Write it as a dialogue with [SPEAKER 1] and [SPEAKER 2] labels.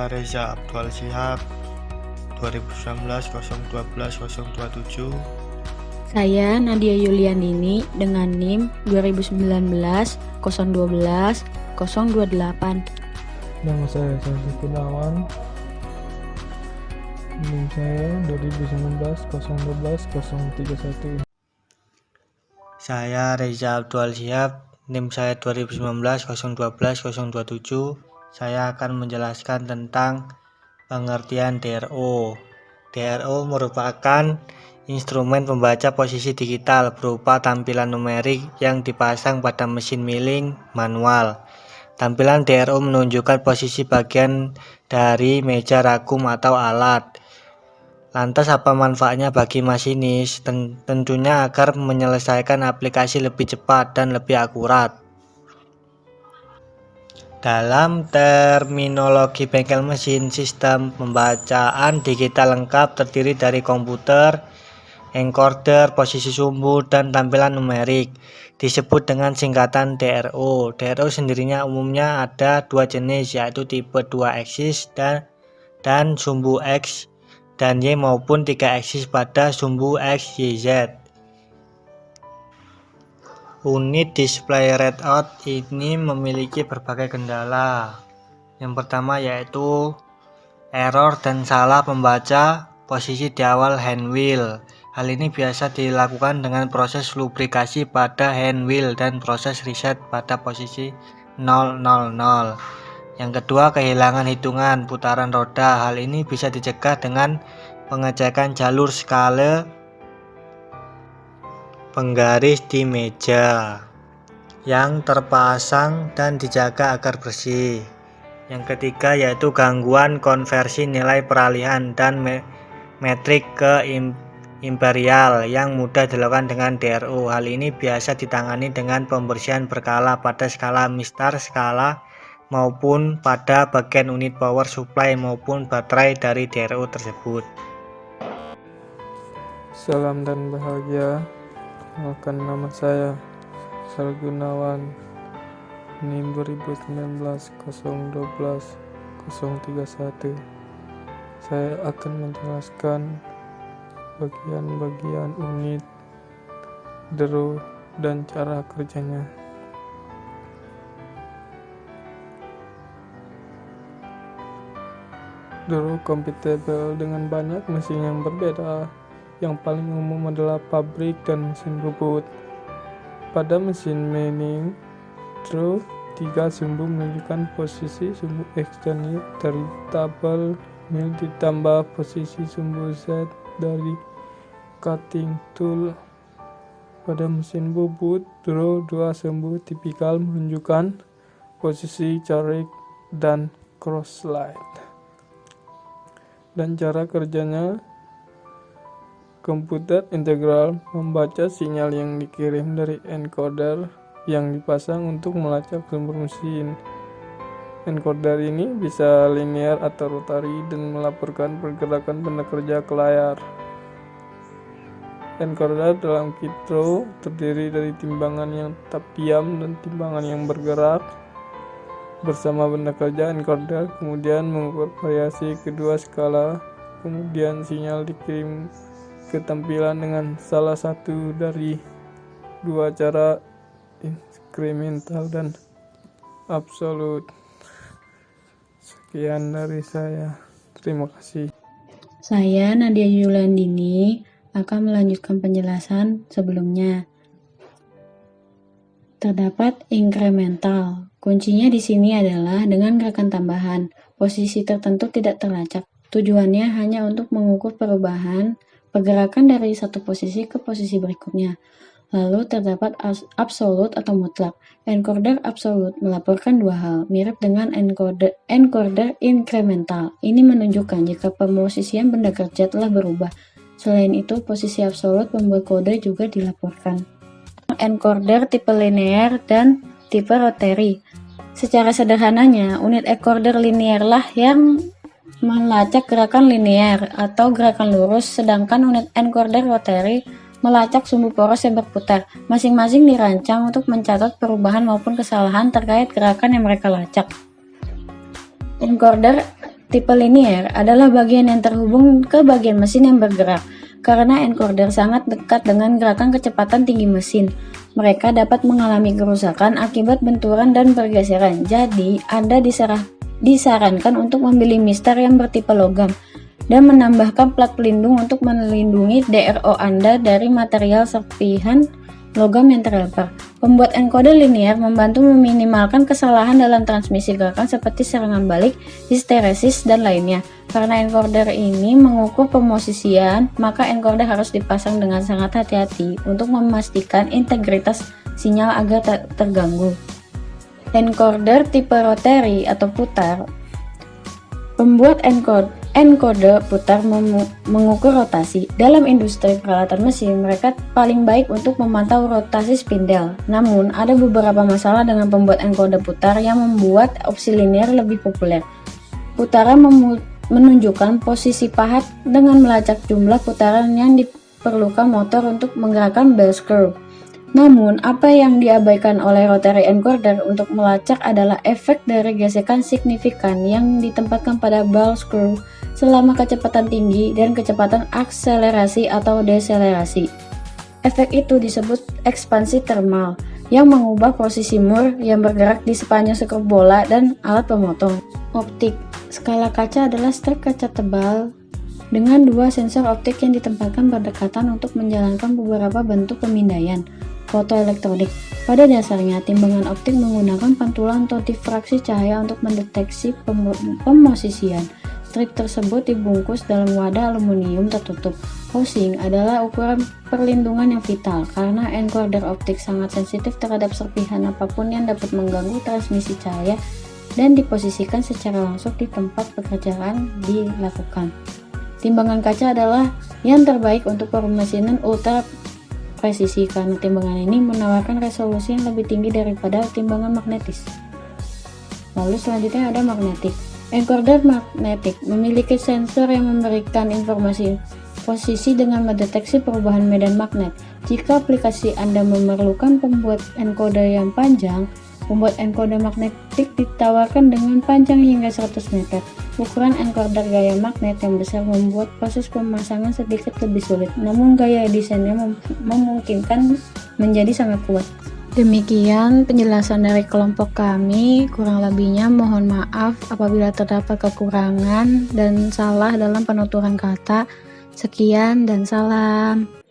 [SPEAKER 1] Saya Reza Abdul Shihab 2019 012 027.
[SPEAKER 2] Saya Nadia Yulianini dengan NIM 2019 012 028.
[SPEAKER 3] Nama saya Santi Gunawan. NIM saya 2019 012 031.
[SPEAKER 1] Saya Reza Abdul Shihab, NIM saya 2019 012 027. Saya akan menjelaskan tentang pengertian DRO. DRO merupakan instrumen pembaca posisi digital berupa tampilan numerik yang dipasang pada mesin milling manual. Tampilan DRO menunjukkan posisi bagian dari meja rakum atau alat. Lantas apa manfaatnya bagi masinis? Tentunya agar menyelesaikan aplikasi lebih cepat dan lebih akurat. Dalam terminologi bengkel mesin, sistem pembacaan digital lengkap terdiri dari komputer, encoder, posisi sumbu, dan tampilan numerik. Disebut dengan singkatan DRO. DRO sendirinya umumnya ada dua jenis, yaitu tipe 2 aksis dan sumbu X dan Y maupun 3 aksis pada sumbu X, Y, Z. Unit display readout ini memiliki berbagai kendala. Yang pertama yaitu error dan salah pembaca posisi di awal handwheel. Hal ini biasa dilakukan dengan proses lubrikasi pada handwheel dan proses reset pada posisi 000. Yang kedua, kehilangan hitungan putaran roda. Hal ini bisa dicegah dengan pengecekan jalur skala penggaris di meja yang terpasang dan dijaga agar bersih. Yang ketiga yaitu gangguan konversi nilai peralihan dan metrik ke imperial yang mudah dilakukan dengan DRO. Hal ini biasa ditangani dengan pembersihan berkala pada skala mistar skala maupun pada bagian unit power supply maupun baterai dari DRO tersebut.
[SPEAKER 3] Salam dan bahagia. Kenalkan nama saya Sal Gunawan, NIM 2019 012 031. Saya akan menjelaskan bagian-bagian unit DRO dan cara kerjanya. DRO kompatibel dengan banyak mesin yang berbeda. Yang paling umum adalah pabrik dan mesin bubut. Pada mesin milling, DRO 3 sumbu menunjukkan posisi sumbu X dan Y dari tabel mill ditambah posisi sumbu Z dari cutting tool. Pada mesin bubut, DRO 2 sumbu tipikal menunjukkan posisi corik dan cross slide. Dan cara kerjanya, komputer integral membaca sinyal yang dikirim dari encoder yang dipasang untuk melacak sumber mesin. Encoder ini bisa linear atau rotary dan melaporkan pergerakan benda kerja ke layar. Encoder dalam kit DRO terdiri dari timbangan yang tetap diam dan timbangan yang bergerak. Bersama benda kerja encoder kemudian mengukur variasi kedua skala, kemudian sinyal dikirim ke tampilan dengan salah satu dari dua cara, inkremental dan absolut. Sekian dari saya. Terima kasih.
[SPEAKER 2] Saya Nadia Yulianini akan melanjutkan penjelasan sebelumnya. Terdapat inkremental. Kuncinya di sini adalah dengan gerakan tambahan. Posisi tertentu tidak terlacak. Tujuannya hanya untuk mengukur perubahan pergerakan dari satu posisi ke posisi berikutnya. Lalu terdapat absolut atau mutlak. Encoder absolut melaporkan dua hal, mirip dengan encoder inkremental. Ini menunjukkan jika pemosisian benda kerja telah berubah. Selain itu, posisi absolut membuat kode juga dilaporkan. Encoder tipe linear dan tipe rotary. Secara sederhananya, unit encoder linear lah yang melacak gerakan linear atau gerakan lurus, sedangkan unit encoder rotary melacak sumbu poros yang berputar. Masing-masing dirancang untuk mencatat perubahan maupun kesalahan terkait gerakan yang mereka lacak. Encoder tipe linear adalah bagian yang terhubung ke bagian mesin yang bergerak. Karena encoder sangat dekat dengan gerakan kecepatan tinggi mesin, mereka dapat mengalami kerusakan akibat benturan dan pergeseran. Jadi, Anda disarankan untuk membeli mistar yang bertipe logam dan menambahkan plat pelindung untuk melindungi DRO Anda dari material serpihan logam yang terlempar. Pembuat encoder linear membantu meminimalkan kesalahan dalam transmisi gerakan seperti serangan balik, histeresis, dan lainnya. Karena encoder ini mengukur pemosisian, maka encoder harus dipasang dengan sangat hati-hati untuk memastikan integritas sinyal agar tak terganggu. Encoder tipe rotary atau putar. Pembuat encoder putar mengukur rotasi. Dalam industri peralatan mesin, mereka paling baik untuk memantau rotasi spindel. Namun, ada beberapa masalah dengan pembuat encoder putar yang membuat opsi linear lebih populer. Putaran menunjukkan posisi pahat dengan melacak jumlah putaran yang diperlukan motor untuk menggerakkan bell screw. Namun, apa yang diabaikan oleh rotary encoder untuk melacak adalah efek dari gesekan signifikan yang ditempatkan pada bell screw selama kecepatan tinggi dan kecepatan akselerasi atau deselerasi. Efek itu disebut ekspansi thermal, yang mengubah posisi Moore yang bergerak di sepanjang skru bola dan alat pemotong. Optik. Skala kaca adalah strip kaca tebal dengan dua sensor optik yang ditempatkan berdekatan untuk menjalankan beberapa bentuk pemindaian fotoelektronik. Pada dasarnya, timbangan optik menggunakan pantulan atau difraksi cahaya untuk mendeteksi pemosisian. Strip tersebut dibungkus dalam wadah aluminium tertutup. Housing adalah ukuran perlindungan yang vital karena encoder optik sangat sensitif terhadap serpihan apapun yang dapat mengganggu transmisi cahaya dan diposisikan secara langsung di tempat pekerjaan dilakukan. Timbangan kaca adalah yang terbaik untuk permesinan ultra presisi karena timbangan ini menawarkan resolusi yang lebih tinggi daripada timbangan magnetis. Lalu selanjutnya ada magnetik. Encoder magnetik memiliki sensor yang memberikan informasi posisi dengan mendeteksi perubahan medan magnet. Jika aplikasi Anda memerlukan pembuat encoder yang panjang, pembuat encoder magnetik ditawarkan dengan panjang hingga 100 meter. Ukuran encoder gaya magnet yang besar membuat proses pemasangan sedikit lebih sulit, namun gaya desainnya memungkinkan menjadi sangat kuat. Demikian penjelasan dari kelompok kami, kurang lebihnya mohon maaf apabila terdapat kekurangan dan salah dalam penuturan kata. Sekian dan salam.